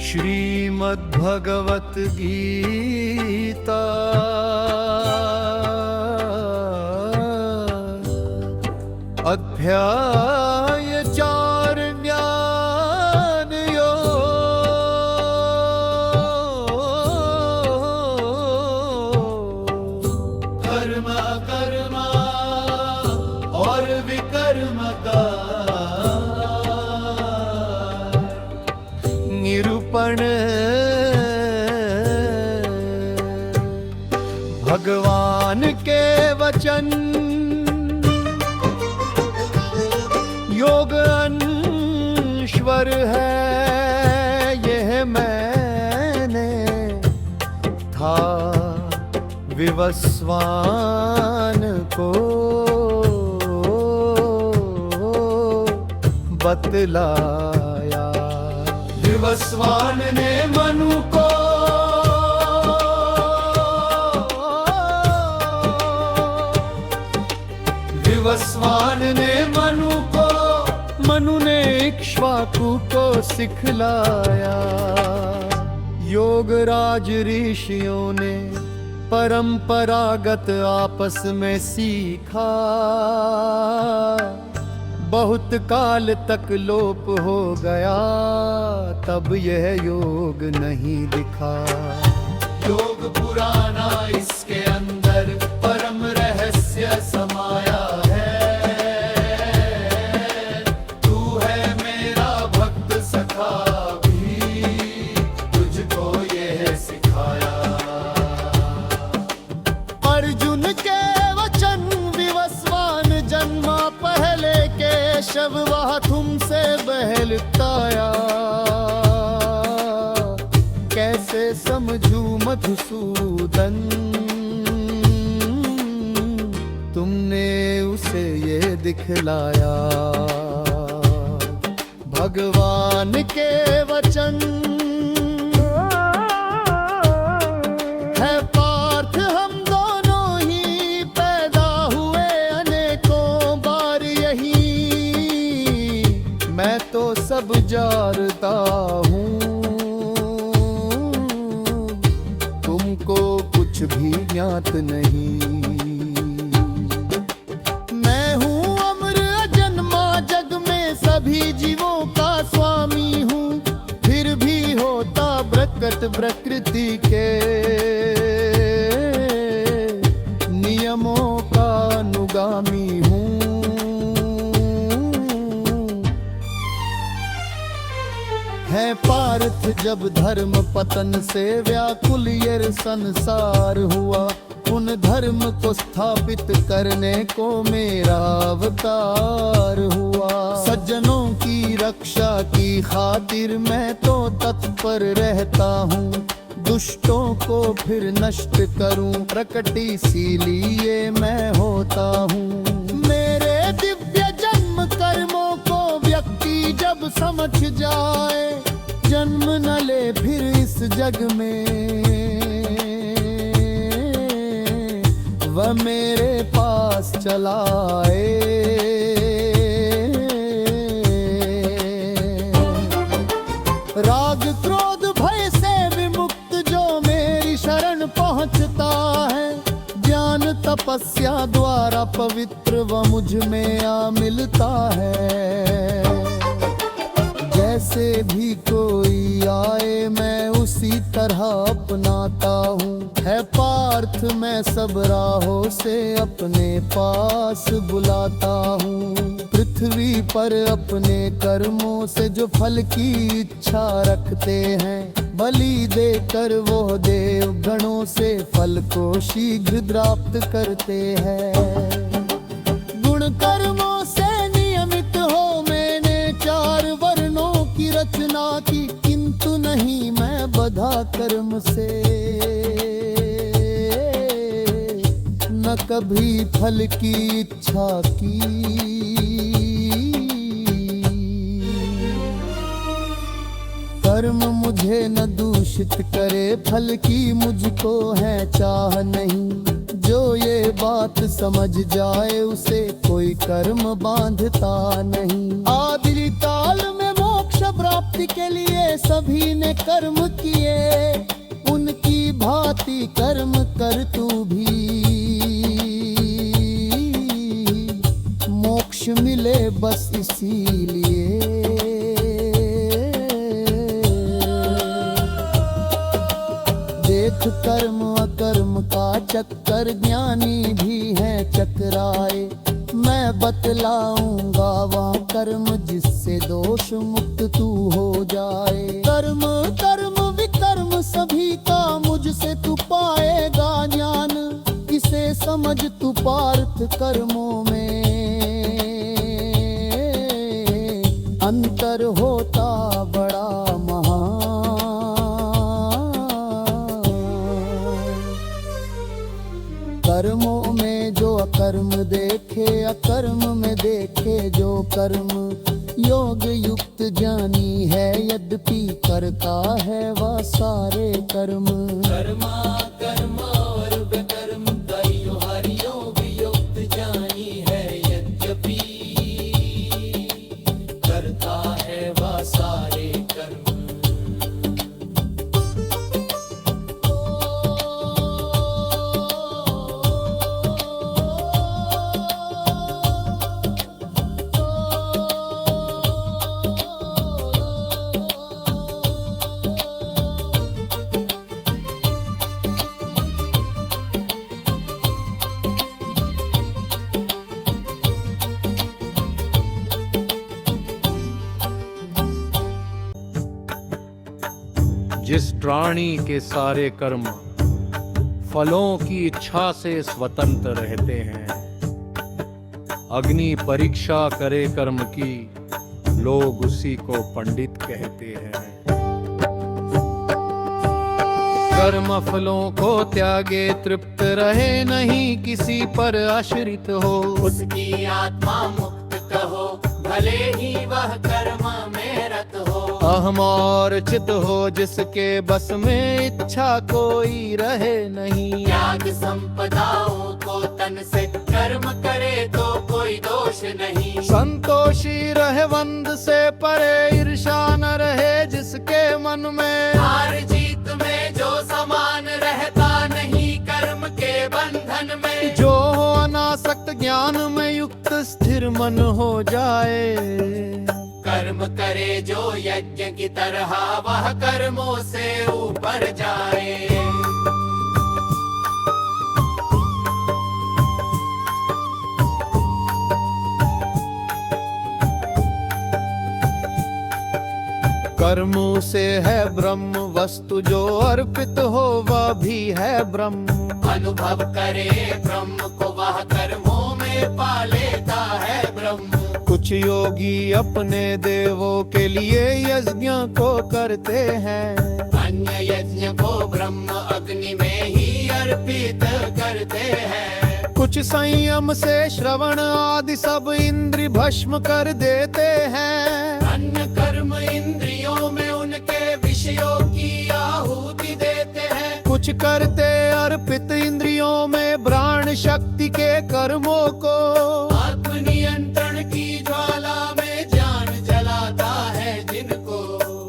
श्रीमद्भगवत गीता अध्याय 4 ज्ञान योग। कर्म कर्म और विकर्म का निरूपण भगवान के वचन योग अनश्वर है। यह मैंने था विवस्वान को बतलाया। विवस्वान ने मनु को मनु ने इक्ष्वाकु को सिखलाया। योगराज ऋषियों ने परंपरागत आपस में सीखा। बहुत काल तक लोप हो गया, तब यह योग नहीं दिखा। योग पुराना, इसके अंदर परम रहस्य समाया है। तू है मेरा भक्त सखा भी, तुझको यह सिखाया। अर्जुन के वचन विवस्वान जन्मा पहले केशव, वह तुमसे बहलताया। कैसे समझू मधुसूदन, तुमने उसे ये दिखलाया। भगवान के वचन है पार्थ, हम दोनों ही पैदा हुए अनेकों बार यही। मैं तो सब जानता हूँ, कुछ भी ज्ञात नहीं। मैं हूँ अमर अजन्मा, जग में सभी जीवों का स्वामी हूँ। फिर भी होता प्रकट प्रकृति के नियमों का अनुगामी हूँ। है पार्थ जब धर्म पतन से व्याकुल ये संसार हुआ, उन धर्म को स्थापित करने को मेरा अवतार हुआ। सज्जनों की रक्षा की खातिर मैं तो तत्पर रहता हूँ। दुष्टों को फिर नष्ट करूँ, प्रकट इसीलिए मैं होता हूँ। मेरे दिव्य जन्म कर्मों को व्यक्ति जब समझ जाए, जन्म न ले फिर इस जग में। वह मेरे पास चला आए। राग क्रोध भय से विमुक्त जो मेरी शरण पहुंचता है, ज्ञान तपस्या द्वारा पवित्र वह मुझ में आ मिलता है। जैसे भी कोई आए मैं उसी तरह अपनाता हूँ। है पार्थ मैं सब राहों से अपने पास बुलाता हूँ। पृथ्वी पर अपने कर्मों से जो फल की इच्छा रखते हैं, बलि देकर वो देव गणों से फल को शीघ्र प्राप्त करते हैं। गुण कर्मों से नियमित हो मैंने 4 वर्णों की रचना की, किंतु नहीं मैं बधा कर्म से। न कभी फल की इच्छा की। कर्म मुझे न दूषित करे, फल की मुझको है चाह नहीं। जो ये बात समझ जाए उसे कोई कर्म बांधता नहीं। आदि काल में मोक्ष प्राप्त मुक्ति के लिए सभी ने कर्म किए, उनकी भांति कर्म कर तू भी, मोक्ष मिले बस इसीलिए। देख कर्म अकर्म का चक्कर ज्ञानी भी है चकराए, मैं बतलाऊंगा वहाँ कर्म जिससे दोष मुक्त तू हो जाए। कर्म कर्म विकर्म सभी का मुझसे तू पाएगा ज्ञान, इसे समझ तू पार्थ कर्मों में अंतर होता बड़ा महान। कर्मों में जो अकर्म देखे, अकर्म में देखे जो कर्म, योग युक्त ज्ञानी है यद्यपि करता है वह सारे कर्म। कर्मा कर्म और विकर्म कयो हरि योग युक्त ज्ञानी है यद्यपि करता है वह सारे कर्म। जिस प्राणी के सारे कर्म फलों की इच्छा से स्वतंत्र रहते हैं, अग्नि परीक्षा करे कर्म की, लोग उसी को पंडित कहते हैं। कर्म फलों को त्यागे तृप्त रहे, नहीं किसी पर आश्रित हो, उसकी आत्मा मुक्त कहो, भले ही वह कर्म में रत हो। अहम और चित हो जिसके बस में, इच्छा कोई रहे नहीं। त्याग संपदाओं को तन से, कर्म करे तो कोई दोष नहीं। संतोषी रहे वंद से परे, ईर्षा न रहे जिसके मन में। हार जीत में जो समान रहता नहीं, कर्म के बंधन में। जो हो अनासक्त ज्ञान में युक्त, स्थिर मन हो जाए। कर्म करे जो यज्ञ की तरह, वह कर्मों से ऊपर जाए। कर्मों से है ब्रह्म वस्तु, जो अर्पित हो वह भी है ब्रह्म। अनुभव करे ब्रह्म को, वह कर्मों में पा लेता है ब्रह्म। कुछ योगी अपने देवों के लिए यज्ञ को करते हैं, अन्य यज्ञ को ब्रह्म अग्नि में ही अर्पित करते हैं। कुछ संयम से श्रवण आदि सब इंद्रिय भस्म कर देते हैं। अन्य कर्म इंद्रियों में उनके विषयों की आहुति देते हैं। कुछ करते अर्पित इंद्रियों में प्राण शक्ति के कर्मों को। आत्मनियंत्रण की ज्वाला में ज्ञान जलाता है जिनको।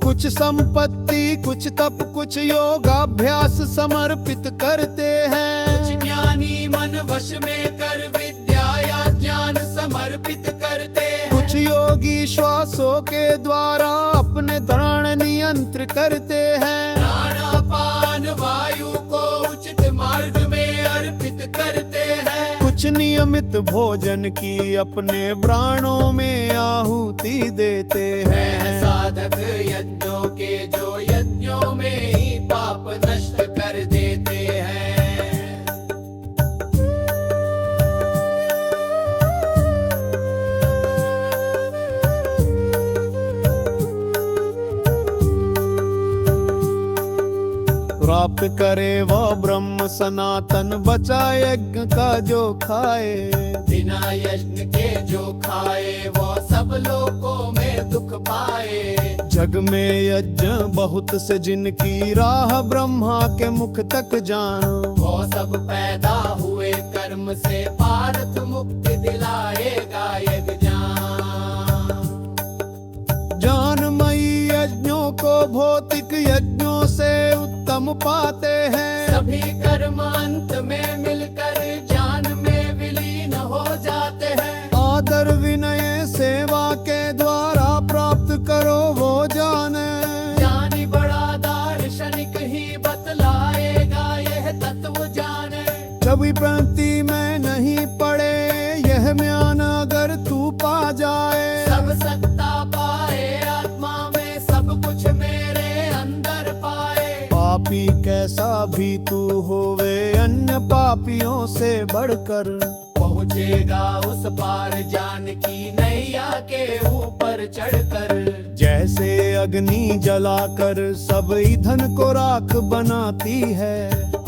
कुछ संपत्ति कुछ तप कुछ योगाभ्यास समर्पित करते हैं। कुछ ज्ञानी मन वश में कर विद्या या ज्ञान समर्पित करते हैं। कुछ योगी श्वासों के द्वारा अपने प्राण नियंत्रित करते हैं। प्राणापान वायु को उचित मार्ग में अर्पित करते हैं। कुछ नियमित भोजन की अपने प्राणों में आहुति देते हैं। साधक यज्ञों के जो यज्ञों में ही पाप नष्ट कर देते हैं। प्राप्त करे वह ब्रह्म सनातन, बचा यज्ञ का जो खाए। बिना यज्ञ के जो खाए वो सब लोगों में दुख पाए। जग में यज्ञ बहुत से जिनकी राह ब्रह्मा के मुख तक जानो। वो सब पैदा हुए कर्म से, पार्थ मुक्ति दिलाएगा यज्ञ। ज्ञानमयी यज्ञ को भौतिक यज्ञों से उत्तम पाते हैं। सभी कर्म अंत में मिलकर ज्ञान में विलीन हो जाते हैं। आदर विनय सेवा के द्वारा प्राप्त करो वो जाने। ज्ञानी बड़ा दार्शनिक ही बतलाएगा यह तत्व जाने। कभी पंक्ति में नहीं पड़े यह ज्ञान अगर तू पा जाए। सब सत्ता पाए आत्मा में सब कुछ मेरे अंदर पाए। पापी कैसा भी तू होवे अन्य पापियों से बढ़कर। पहुँचेगा उस पार जान की नैया के ऊपर चढ़कर। जैसे अग्नि जलाकर सब ईंधन को राख बनाती है।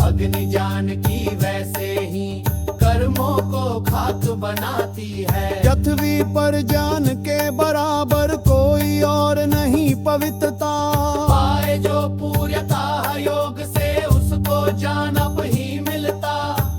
अग्नि जान की वैसे ही कर्मों को खाक बनाती है। पृथ्वी पर जान के बराबर कोई और नहीं पवित्रता। पाए जो पूर्णता योग से उसको जान अब ही मिलता।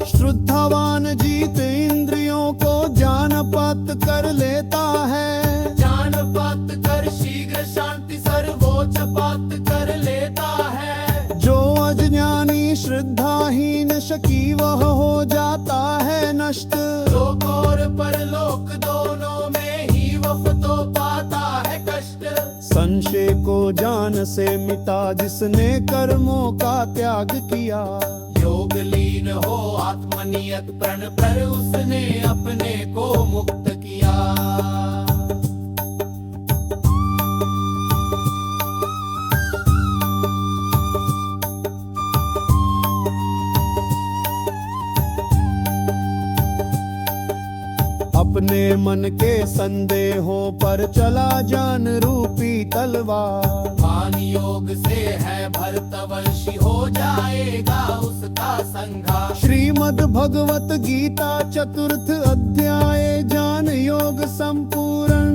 श्रद्धावान जीत इंद्रियों को जानपत कर लेता है। जान पात कर शीघ्र शांति सर्वोच्च पात कर लेता है। जो अज्ञानी श्रद्धाहीन शकी वह हो जाता है नष्ट। लोक और परलोक दोनों में ही वह तो पाता है कष्ट। संशय को जान से मिटा जिसने कर्मों का त्याग किया। योग लीन हो आत्मनियत प्रण पर उसने अपने को मुक्त किया। अपने मन के संदेहों पर चला जान रूपी तलवार। मान योग से है भरतवंशी हो जाएगा उसका संघार। श्रीमद् भगवत गीता चतुर्थ अध्याय ज्ञान योग संपूर्ण।